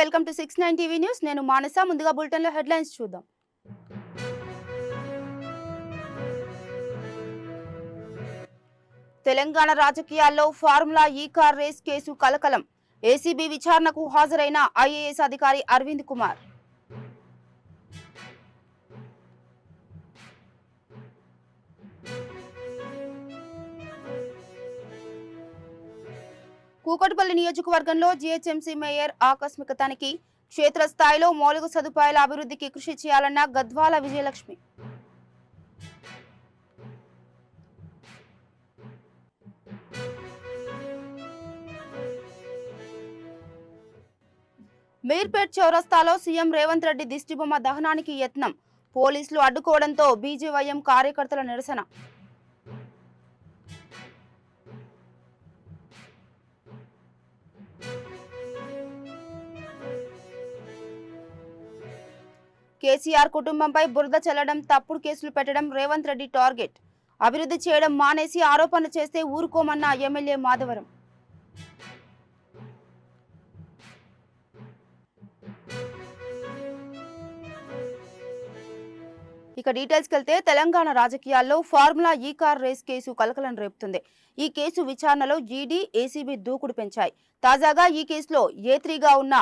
Welcome to 69 TV news. నేను మానస. ముందుగా bulletin లో హెడ్లైన్స్ చూద్దాం. తెలంగాణ రాజకీయాల్లో ఫార్ములా ఈ కార్ రేస్ కేసు కలకలం. ఏసీబీ విచారణకు హాజరైన ఐఏఎస్ అధికారి అరవింద్ కుమార్. కూకట్పల్లి నియోజకవర్గంలో జీహెచ్ఎంసీ మేయర్ ఆకస్మిక తనిఖీ. క్షేత్రస్థాయిలో మౌలిక సదుపాయాల అభివృద్ధికి కృషి చేయాలన్న గద్వాల విజయలక్ష్మి. మీర్పేట్ చౌరస్తాలో సీఎం రేవంత్ రెడ్డి దిష్టిబొమ్మ దహనానికి యత్నం. పోలీసులు అడ్డుకోవడంతో బీజేవైఎం కార్యకర్తల నిరసన. కేసీఆర్ కుటుంబంపై బురద చల్లడం, తప్పుడు కేసులు పెట్టడం రేవంత్ రెడ్డి టార్గెట్. అభివృద్ధి చేయడం మానేసి ఆరోపణలు చేస్తే ఊరుకోమన్న ఎమ్మెల్యే మాధవరం. ఇక డీటెయిల్స్కి వెళ్తే తెలంగాణ రాజకీయాల్లో ఫార్ములా ఈ కార్ రేస్ కేసు కలకలం రేపుతుంది. ఈ కేసు విచారణలో ఈడీ, ఏసీబీ దూకుడు పెంచాయి. తాజాగా ఈ కేసులో ఏ3గా ఉన్న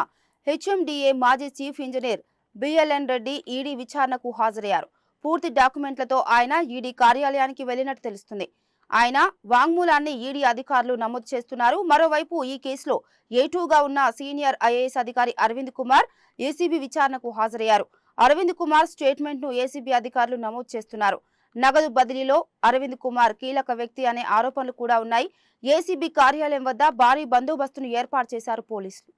హెచ్ఎండిఏ మాజీ chief engineer BLN Reddy ED విచారణకు హాజరయ్యారు. పూర్తి డాక్యుమెంట్లతో ఆయన ఈడీ కార్యాలయానికి వెళ్లినట్టు తెలుస్తుంది. ఆయన వాంగ్మూలాన్ని ఈడీ అధికారులు నమోదు చేస్తున్నారు. మరోవైపు ఈ కేసులో ఏ2గా ఉన్న సీనియర్ ఐఏఎస్ అధికారి అరవింద్ కుమార్ ఏసీబీ విచారణకు హాజరయ్యారు. అరవింద్ కుమార్ స్టేట్మెంట్ ను ఏసీబీ అధికారులు నమోదు చేస్తున్నారు. నగదు బదిలీలో అరవింద్ కుమార్ కీలక వ్యక్తి అనే ఆరోపణలు కూడా ఉన్నాయి. ఏసీబీ కార్యాలయం వద్ద భారీ బందోబస్తును ఏర్పాటు చేశారు పోలీసులు.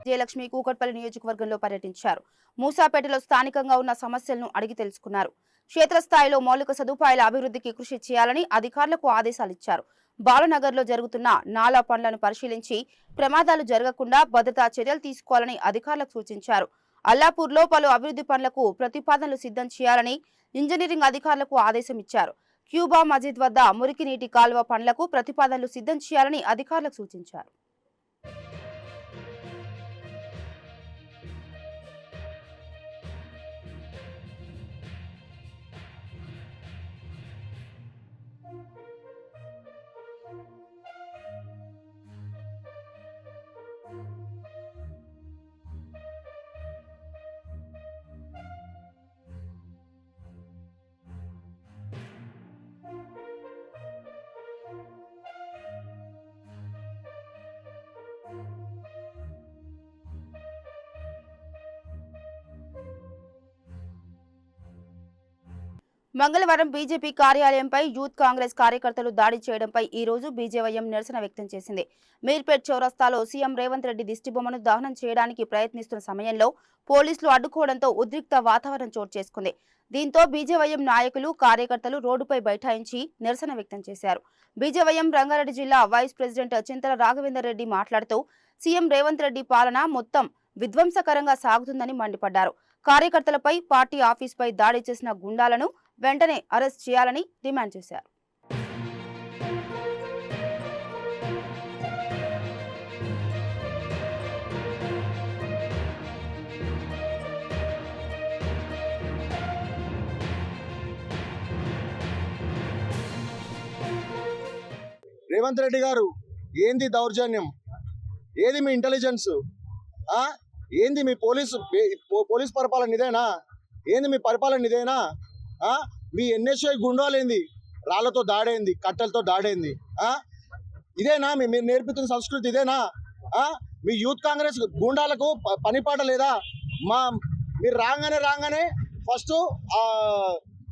విజయలక్ష్మి కూకట్పల్లి నియోజకవర్గంలో పర్యటించారు. మూసాపేటలో స్థానికంగా ఉన్న సమస్యలను అడిగి తెలుసుకున్నారు. క్షేత్రస్థాయిలో మౌలిక సదుపాయాల అభివృద్ధికి కృషి చేయాలని అధికారులకు ఆదేశాలిచ్చారు. బాలనగర్లో జరుగుతున్న నాలా పనులను పరిశీలించి ప్రమాదాలు జరగకుండా భద్రతా చర్యలు తీసుకోవాలని అధికారులకు సూచించారు. అల్లాపూర్లో పలు అభివృద్ధి పనులకు ప్రతిపాదనలు సిద్ధం చేయాలని ఇంజనీరింగ్ అధికారులకు ఆదేశం ఇచ్చారు. క్యూబా మజీద్ వద్ద మురికి నీటి కాలువ పనులకు ప్రతిపాదనలు సిద్ధం చేయాలని అధికారులకు సూచించారు. మంగళవారం బీజేపీ కార్యాలయంపై యూత్ కాంగ్రెస్ కార్యకర్తలు దాడి చేయడంపై ఈ రోజు బీజేవైఎం నిరసన వ్యక్తం చేసింది. మీర్పేట్ చౌరస్తాలో సీఎం రేవంత్ రెడ్డి దిష్టిబొమ్మను దహనం చేయడానికి ప్రయత్నిస్తున్న సమయంలో పోలీసులు అడ్డుకోవడంతో ఉద్రిక్త వాతావరణం చోటు చేసుకుంది. దీంతో బీజేవైఎం నాయకులు, కార్యకర్తలు రోడ్డుపై బైఠాయించి నిరసన వ్యక్తం చేశారు. బీజేవైఎం రంగారెడ్డి జిల్లా వైస్ ప్రెసిడెంట్ చింతల రాఘవేందర్ రెడ్డి మాట్లాడుతూ సీఎం రేవంత్ రెడ్డి పాలన మొత్తం విధ్వంసకరంగా సాగుతుందని మండిపడ్డారు. కార్యకర్తలపై, పార్టీ ఆఫీసుపై దాడి చేసిన గుండాలను వెంటనే అరెస్ట్ చేయాలని డిమాండ్ చేశారు. రేవంత్ రెడ్డి గారు, ఏంది దౌర్జన్యం? ఏది మీ ఇంటెలిజెన్స్? ఏంది మీ పోలీస్ పరిపాలన ఇదేనా? ఏంది మీ పరిపాలన ఇదేనా? మీ ఎన్ఎస్ఐ గుండాలేంది? రాళ్లతో దాడేంది, కట్టెలతో దాడేంది? ఇదేనా మీరు నేర్పుతున్న సంస్కృతి? ఇదేనా మీ యూత్ కాంగ్రెస్ గుండాలకు పనిపాట లేదా? మీరు రాగానే ఫస్ట్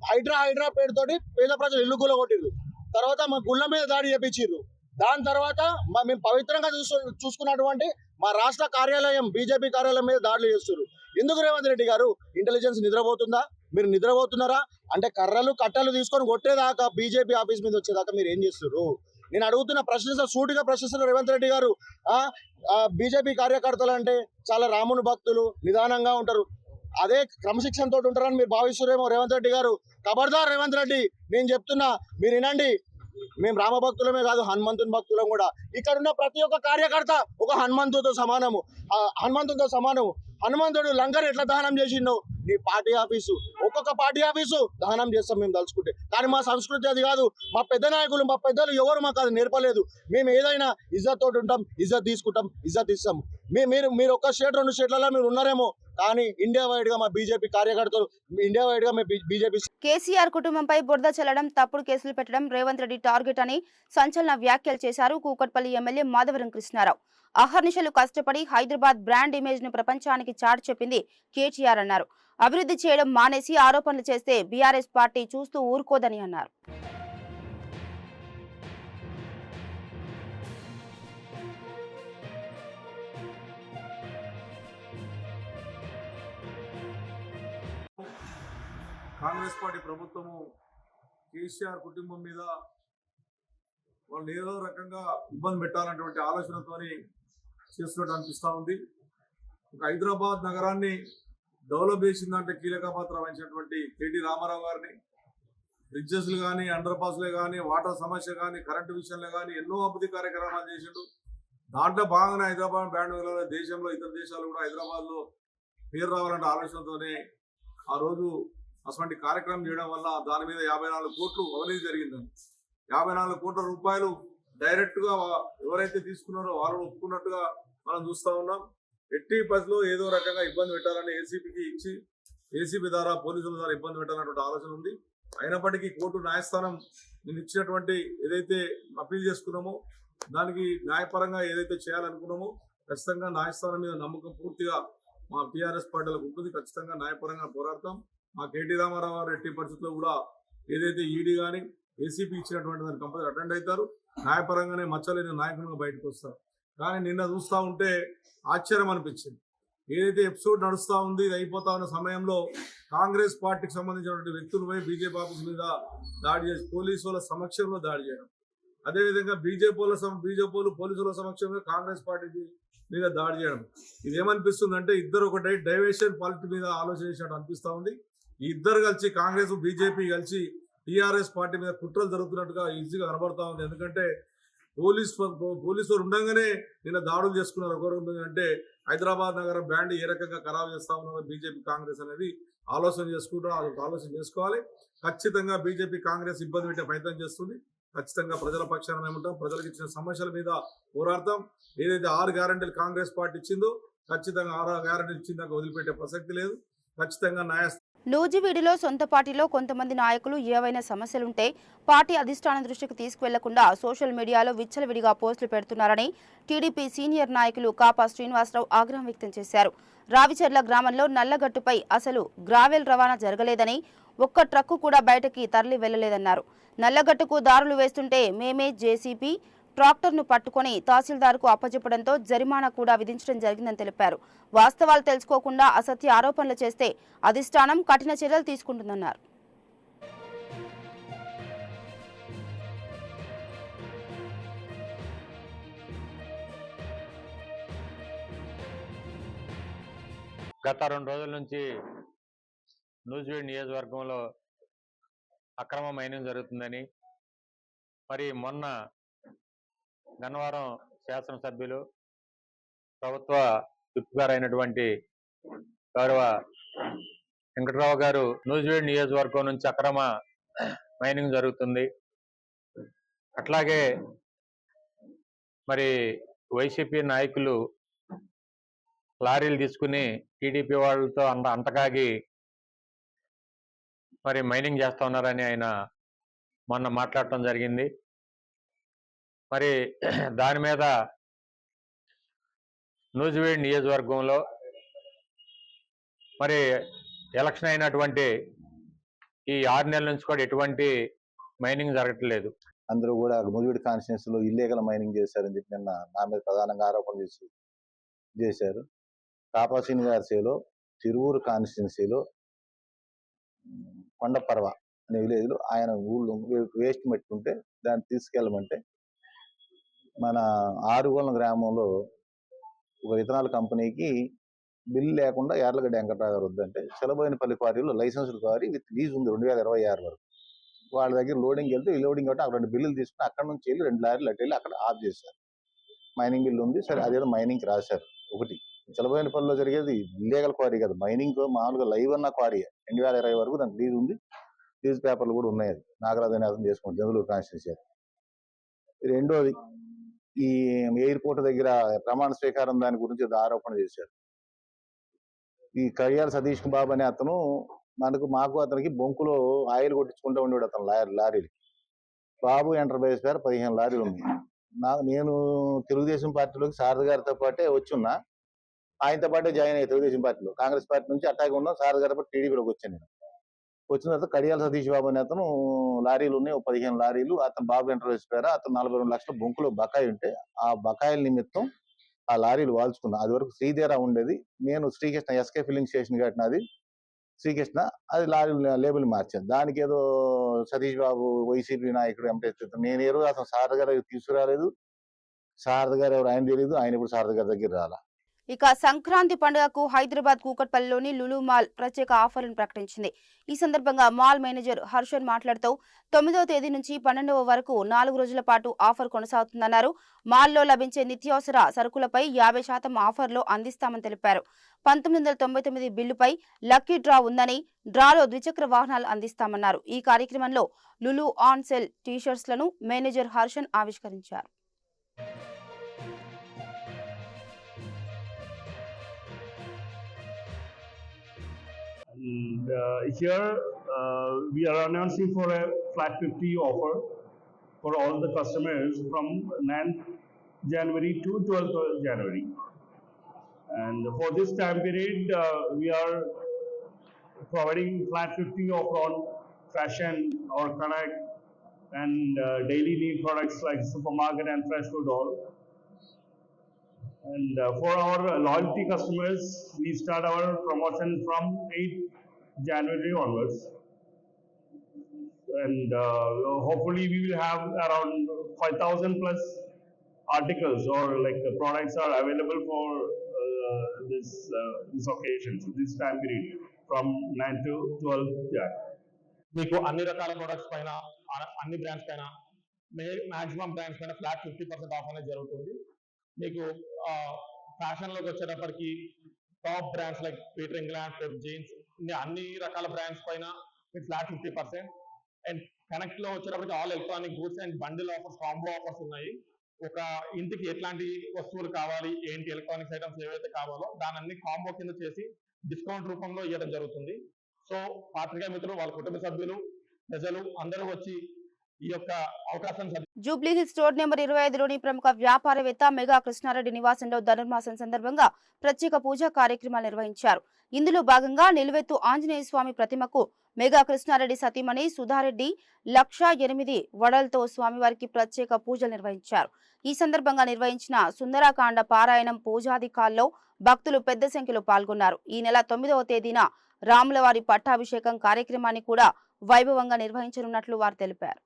హైడ్రా పేరుతోటి పేద ప్రజలు ఇల్లు కూలగొట్టిర్రు. తర్వాత మా గుళ్ళ మీద దాడి చేపించిర్రు. దాని తర్వాత మేము పవిత్రంగా చూసుకున్నటువంటి మా రాష్ట్ర కార్యాలయం, బీజేపీ కార్యాలయం మీద దాడులు చేస్తున్నారు. ఎందుకు రేవంత్ రెడ్డి గారు? ఇంటెలిజెన్స్ నిద్రపోతుందా? మీరు నిద్రపోతున్నారా? అంటే కర్రలు కట్టలు తీసుకొని కొట్టేదాకా బీజేపీ ఆఫీస్ మీద వచ్చేదాకా మీరు ఏం చేస్తున్నారు? నేను అడుగుతున్న సూటిగా ప్రశ్నిస్తున్న రేవంత్ రెడ్డి గారు. బీజేపీ కార్యకర్తలు అంటే చాలా రాముని భక్తులు, నిదానంగా ఉంటారు, అదే క్రమశిక్షణతో ఉంటారని మీరు భావిస్తురేమో రేవంత్ రెడ్డి గారు. ఖబర్దార్ రేవంత్ రెడ్డి, నేను చెప్తున్నా, మీరు వినండి. మేము రామ భక్తులమే కాదు, హనుమంతుని భక్తులం కూడా. ఇక్కడ ఉన్న ప్రతి ఒక్క కార్యకర్త ఒక హనుమంతుడితో సమానము. హనుమంతుడు లంకని ఎట్లా దహనం చేసిండో నీ పార్టీ ఆఫీసు, ఒక్కొక్క పార్టీ ఆఫీసు దహనం చేస్తాం మేము తలుచుకుంటే. కానీ మా సంస్కృతి అది కాదు. మా పెద్ద నాయకులు, మా పెద్దలు ఎవరు మాకు అది నేర్పలేదు. మేము ఏదైనా ఇజ్జత్ తోటి ఉంటాం, ఇజ్జత్ తీసుకుంటాం, ఇజ్జత్ ఇస్తాం. మీరు ఒక్క స్టేట్ 2 స్టేట్లలో మీరు ఉన్నారేమో, కానీ ఇండియా వైడ్ గా మా బీజేపీ కార్యకర్తలు, ఇండియా వైడ్ గా బీజేపీ. కేసీఆర్ కుటుంబంపై బురద చల్లడం, తప్పుడు కేసులు పెట్టడం రేవంత్ రెడ్డి టార్గెట్ అని సంచలన వ్యాఖ్యలు చేశారు కూకట్పల్లి ఎమ్మెల్యే మాధవరం కృష్ణారావు. అహర్నిశలు కష్టపడి హైదరాబాద్ బ్రాండ్ ఇమేజ్ ను ప్రపంచానికి చాటి చెప్పింది కేటీఆర్ అన్నారు. అభివృద్ధి చేయడం మానేసి ఆరోపణలు చేస్తే బీఆర్ఎస్ పార్టీ చూస్తూ ఊరుకోదని అన్నారు. కాంగ్రెస్ పార్టీ ప్రభుత్వము కేసీఆర్ కుటుంబం మీద వాళ్ళు ఏదో రకంగా ఇబ్బంది పెట్టాలన్నటువంటి ఆలోచనతో చేస్తున్నట్టు అనిపిస్తూ ఉంది. ఒక హైదరాబాద్ నగరాన్ని డెవలప్ చేసిందంటే కీలక పాత్ర వహించినటువంటి కేటీ రామారావు గారిని బ్రిడ్జెస్లు కానీ, అండర్ పాస్లే కానీ, వాటర్ సమస్య కానీ, కరెంటు విషయంలో కానీ ఎన్నో అభివృద్ధి కార్యక్రమాలు చేసిండు. దాంట్లో భాగంగా హైదరాబాద్ బ్రాండ్ దేశంలో ఇతర దేశాలు కూడా హైదరాబాద్లో పేరు రావాలంటే ఆలోచనతోనే ఆ రోజు అటువంటి కార్యక్రమం చేయడం వల్ల దాని మీద 54 కోట్లు అవినీతి జరిగిందని, 54 కోట్ల రూపాయలు డైరెక్ట్గా ఎవరైతే తీసుకున్నారో వాళ్ళు ఒప్పుకున్నట్టుగా మనం చూస్తూ ఉన్నాం. ఎట్టి పరిస్థితిలో ఏదో రకంగా ఇబ్బంది పెట్టాలని ఏసీపీకి ఇచ్చి ఏసీపీ ద్వారా పోలీసుల ద్వారా ఇబ్బంది పెట్టాలన్నటువంటి ఆలోచన ఉంది. అయినప్పటికీ కోర్టు న్యాయస్థానం నేను ఇచ్చినటువంటి ఏదైతే అప్పీల్ చేసుకున్నామో దానికి న్యాయపరంగా ఏదైతే చేయాలనుకున్నామో ఖచ్చితంగా న్యాయస్థానం మీద నమ్మకం పూర్తిగా మా టీఆర్ఎస్ పార్టీలకు ఉంటుంది. ఖచ్చితంగా న్యాయపరంగా పోరాడతాం. మా కేటీ రామారావు గారు ఎట్టి పరిస్థితుల్లో కూడా ఏదైతే ఈడీ కానీ ఏసీపీ ఇచ్చినటువంటి దాన్ని కంపల్సరీ అటెండ్ అవుతారు. న్యాయపరంగానే మచ్చలేని నాయకులుగా బయటకు వస్తారు. కానీ నిన్న చూస్తూ ఉంటే ఆశ్చర్యం అనిపించింది. ఏదైతే ఎపిసోడ్ నడుస్తూ ఉంది, ఇది అయిపోతా ఉన్న సమయంలో కాంగ్రెస్ పార్టీకి సంబంధించినటువంటి వ్యక్తులపై బీజేపీ ఆఫీస్ మీద దాడి చేసి పోలీసుల సమక్షంలో దాడి చేయడం, అదేవిధంగా బీజేపీ పోలీసుల సమక్షంలో కాంగ్రెస్ పార్టీ మీద దాడి చేయడం. ఇది ఏమనిపిస్తుందంటే ఇద్దరు ఒకటే డైవర్షన్ పాలిటీ మీద ఆలోచన చేసినట్టు అనిపిస్తూ ఉంది. ఈ ఇద్దరు కలిసి కాంగ్రెస్ బీజేపీ కలిసి టీఆర్ఎస్ పార్టీ మీద కుట్రలు జరుగుతున్నట్టుగా ఈజీగా కనబడతా ఉంది. ఎందుకంటే పోలీసులు ఉండగానే నిన్న దాడులు చేసుకున్నారు. ఒకరు అంటే హైదరాబాద్ నగరం బ్రాండ్ ఏ రకంగా ఖరాబు చేస్తా ఉన్నారు బీజేపీ కాంగ్రెస్ అనేది ఆలోచన చేసుకోవాలి. ఖచ్చితంగా బీజేపీ కాంగ్రెస్ ఇబ్బంది పెట్టే ప్రయత్నం చేస్తుంది. ఖచ్చితంగా ప్రజల పక్షాన మేము ఉంటాం. ప్రజలకు ఇచ్చిన సమస్యల మీద పోరాడతాం. ఏదైతే 6 గ్యారెంటీలు కాంగ్రెస్ పార్టీ ఇచ్చిందో ఖచ్చితంగా 6 గ్యారెంటీలు ఇచ్చిందాక వదిలిపెట్టే ప్రసక్తి లేదు. ఖచ్చితంగా నూజివీడులో సొంత పార్టీలో కొంతమంది నాయకులు ఏవైనా సమస్యలుంటే పార్టీ అధిష్టానం దృష్టికి తీసుకువెళ్లకుండా సోషల్ మీడియాలో విచ్చలవిడిగా పోస్టులు పెడుతున్నారని టీడీపీ సీనియర్ నాయకులు కాపా శ్రీనివాసరావు ఆగ్రహం వ్యక్తం చేశారు. రావిచర్ల గ్రామంలో నల్లగట్టుపై అసలు గ్రావెల్ రవాణా జరగలేదని, ఒక్క ట్రక్కు కూడా బయటకి తరలి వెళ్లలేదన్నారు. నల్లగట్టుకు దారులు వేస్తుంటే మేమే జేసీబీ ట్రాక్టర్ను పట్టుకొని తహసీల్దార్కు అప్పచెప్పడంతో జరిమానా కూడా విధించడం జరిగిందని తెలిపారు. వాస్తవాలు తెలుసుకోకుండా అసత్య ఆరోపణలు చేస్తే అధిష్టానం కఠిన చర్యలు తీసుకుంటుందన్నారు. గత 2 రోజుల నుంచి నూజివీడు నియోజకవర్గంలో అక్రమ మైనింగ్ జరుగుతుందని, మరి మొన్న గన్నవరం శాసనసభ్యులు ప్రభుత్వ విప్ గారు అయినటువంటి గౌరవ వెంకటరావు గారు నూజివీడు నియోజకవర్గం నుంచి అక్రమ మైనింగ్ జరుగుతుంది, అట్లాగే మరి వైసీపీ నాయకులు లారీలు తీసుకుని టీడీపీ వాళ్ళతో అంటకాగి మరి మైనింగ్ చేస్తా ఉన్నారని ఆయన మొన్న మాట్లాడటం జరిగింది. మరి దాని మీద నూజివీడు నియోజకవర్గంలో మరి ఎలక్షన్ అయినటువంటి ఈ 6 నెలల నుంచి కూడా ఎటువంటి మైనింగ్ జరగట్లేదు. అందరూ కూడా నూజివీడు కాన్స్టిట్యున్సీలో ఇల్లీగల్ మైనింగ్ చేశారని చెప్పి నిన్న నా మీద ప్రధానంగా ఆరోపణ చేశారు. కాపా శ్రీనివాసరావు తిరువూరు కాన్స్టిట్యున్సీలో కొండపర్వ అనే విలేజ్లో ఆయన ఊళ్ళో వేస్ట్ మట్టి ఉంటే దాన్ని తీసుకెళ్ళమంటే మన ఆరుగోళం గ్రామంలో ఒక విత్తనాల కంపెనీకి బిల్లు లేకుండా యార్లగడ్డ వెంకట్రావు గారు వద్దంటే చలబోయినపల్లి క్వారీలో లైసెన్స్డ్ క్వారీ విత్ లీజ్ ఉంది 2026 వరకు. వాళ్ళ దగ్గర లోడింగ్ వెళ్తే ఈ లోడింగ్ కాబట్టి అక్కడ 2 బిల్లులు తీసుకుని అక్కడ నుంచి వెళ్ళి 2 లారీలు అటు వెళ్ళి అక్కడ ఆఫ్ చేశారు. మైనింగ్ బిల్లు ఉంది సరే, అదేదో మైనింగ్కి రాశారు. ఒకటి చలబోయినపల్లిలో జరిగేది ఇల్లీగల్ క్వారీ కాదు, మైనింగ్ మామూలుగా లైవ్ అన్న క్వారీ 2020 వరకు దానికి లీజ్ ఉంది. లీజ్ పేపర్లు కూడా ఉన్నాయి. అది నాగరాజు అర్థం చేసుకోండి, జంగులూరు కాన్స్టిట్యూన్సీ. రెండోది ఈ ఎయిర్పోర్ట్ దగ్గర ప్రమాణ స్వీకారం దాని గురించి ఆరోపణ చేశారు. ఈ కడియాల సతీష్ బాబు అనే అతను మాకు అతనికి బొంకులో ఆయిల్ కొట్టించుకుంటూ ఉండేవాడు. అతను లారీలు బాబు ఎంటర్ప్రైజెస్ పేరు 15 లారీలు ఉంది. నేను తెలుగుదేశం పార్టీలోకి శారద గారితో పాటే వచ్చున్నా, ఆయనతో పాటే జాయిన్ అయ్యి తెలుగుదేశం పార్టీలో. కాంగ్రెస్ పార్టీ నుంచి అట్టాగే ఉన్నాం, శారద గారితో పాటు టీడీపీలోకి వచ్చాను. నేను వచ్చిన తర్వాత కడియాల సతీష్ బాబు అనే అతను లారీలు ఉన్నాయి, 15 లారీలు. అతను బాబు ఎంటర్ప్రైజెస్ పేరు. అతను 42 లక్షల బొంకులో బకాయి ఉంటే ఆ బకాయిల నిమిత్తం ఆ లారీలు వాల్చుకున్నా. అది వరకు శ్రీదేరా ఉండేది, నేను శ్రీకృష్ణ ఎస్కే ఫిల్లింగ్ స్టేషన్ కట్టినది శ్రీకృష్ణ, అది లారీ లేబుల్ మార్చాను. దానికి ఏదో సతీష్ బాబు వైసీపీ నాయకుడు ఎంపీ. నేను ఏ రోజు అసలు శారద గారు తీసుకురాలేదు, శారద గారు ఎవరు ఆయన తెలియదు, ఆయన ఇప్పుడు శారద గారి దగ్గర రాలా. ఇక సంక్రాంతి పండుగకు హైదరాబాద్ కూకట్పల్లిలోని లులు మాల్ ప్రత్యేక ఆఫర్లను ప్రకటించింది. ఈ సందర్భంగా మాల్ మేనేజర్ హర్షన్ మాట్లాడుతూ 9వ తేదీ నుంచి 12వ వరకు 4 రోజుల పాటు ఆఫర్ కొనసాగుతుందన్నారు. మాల్లో లభించే నిత్యావసర సరుకులపై 50% ఆఫర్లో అందిస్తామని తెలిపారు. 1999 బిల్లుపై లక్కీ డ్రా ఉందని, డ్రాలో ద్విచక్ర వాహనాలు అందిస్తామన్నారు. ఈ కార్యక్రమంలో లులు ఆన్ సెల్ టీషర్ట్స్లను మేనేజర్ హర్షన్ ఆవిష్కరించారు. And here we are announcing for a flat 50 offer for all the customers from 9th January to 12th January. And for this time period, we are providing flat 50 offer on fashion or connect and daily need products like supermarket and fresh food all. And for our loyalty customers, we start our promotion from 8th January onwards. And hopefully we will have around 5,000 plus articles or like products are available for this occasion, so this time period from 9th to 12th Jan. మీకు అన్ని రకాల products పైన అన్ని brands పైన maximum brands పైన flat 50% off అనేది జరుగుతుంది. మీకు ఫ్యాషన్లోకి వచ్చేటప్పటికి top brands like Peter England, Pepe Jeans, అన్ని రకాల బ్రాండ్స్ పైన మీకు ఫ్లాట్ 50%. అండ్ కనెక్ట్లో వచ్చేటప్పటికి all electronic goods and bundle offers, combo offers ఉన్నాయి. ఒక ఇంటికి ఎట్లాంటి వస్తువులు కావాలి, ఏంటి ఎలక్ట్రానిక్స్ ఐటమ్స్ ఏవైతే కావాలో దాని అన్ని కాంబో కింద చేసి డిస్కౌంట్ రూపంలో ఇవ్వడం జరుగుతుంది. సో పాత్రికేయ మిత్రులు, వాళ్ళ కుటుంబ సభ్యులు, ప్రజలు అందరూ వచ్చి ఈ యొక్క అవకాశం. జూబ్లీ హిల్స్ రోడ్ నెంబర్ 25లోని ప్రముఖ వ్యాపారవేత్త మెగా కృష్ణారెడ్డి నివాసంలో ధనుర్మాసం సందర్భంగా ప్రత్యేక పూజా కార్యక్రమాలు నిర్వహించారు. ఇందులో భాగంగా నిలువెత్తు ఆంజనేయ స్వామి ప్రతిమకు మెగా కృష్ణారెడ్డి సతీమణి సుధారెడ్డి 1,08 వడలతో స్వామివారికి ప్రత్యేక పూజలు నిర్వహించారు. ఈ సందర్భంగా నిర్వహించిన సుందరాకాండ పారాయణం పూజాధికాల్లో భక్తులు పెద్ద సంఖ్యలో పాల్గొన్నారు. ఈ నెల 9వ తేదీన రాములవారి పట్టాభిషేకం కార్యక్రమాన్ని కూడా వైభవంగా నిర్వహించనున్నట్లు వారు తెలిపారు.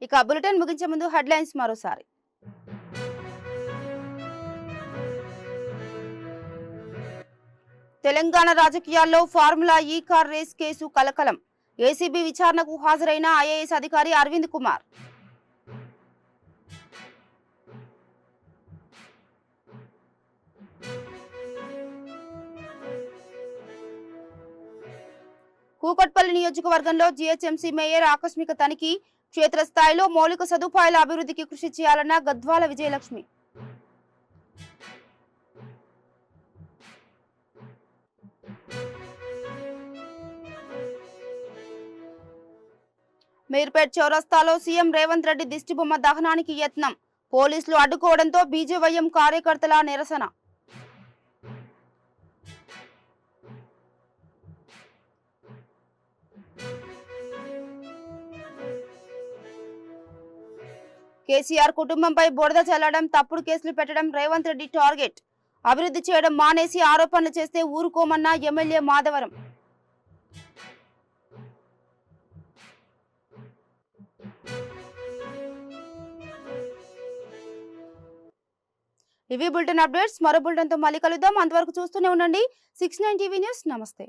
ఇక బులెటిన్ ముగించే ముందు హెడ్లైన్స్ మరోసారి. తెలంగాణ రాజకీయాల్లో ఫార్ములా ఈ కార్ రేస్ కేసు కలకలం. ఏసీబీ విచారణకు హాజరైన ఐఏఎస్ అధికారి అరవింద్ కుమార్. కూకట్పల్లి నియోజకవర్గంలో జీహెచ్ఎంసీ మేయర్ ఆకస్మిక తనిఖీ. క్షేత్రస్థాయిలో మౌలిక సదుపాయాల అభివృద్ధికి కృషి చేయాలన్న గద్వాల విజయలక్ష్మి. మీర్పేట్ చౌరస్తాలో సీఎం రేవంత్ రెడ్డి దిష్టిబొమ్మ దహనానికి యత్నం. పోలీసులు అడ్డుకోవడంతో బీజేవైఎం కార్యకర్తల నిరసన. కేసీఆర్ కుటుంబంపై బురద చల్లడం, తప్పుడు కేసులు పెట్టడం రేవంత్ రెడ్డి టార్గెట్. అభివృద్ధి చేయడం మానేసి ఆరోపణలు చేస్తే ఊరుకోమన్న ఎమ్మెల్యే మాధవరం. ఇవి బులెటిన్ అప్డేట్స్. మరో బులెటిన్తో మళ్ళీ కలుద్దాం. అంతవరకు చూస్తూనే ఉండండి 69 టీవీ న్యూస్. నమస్తే.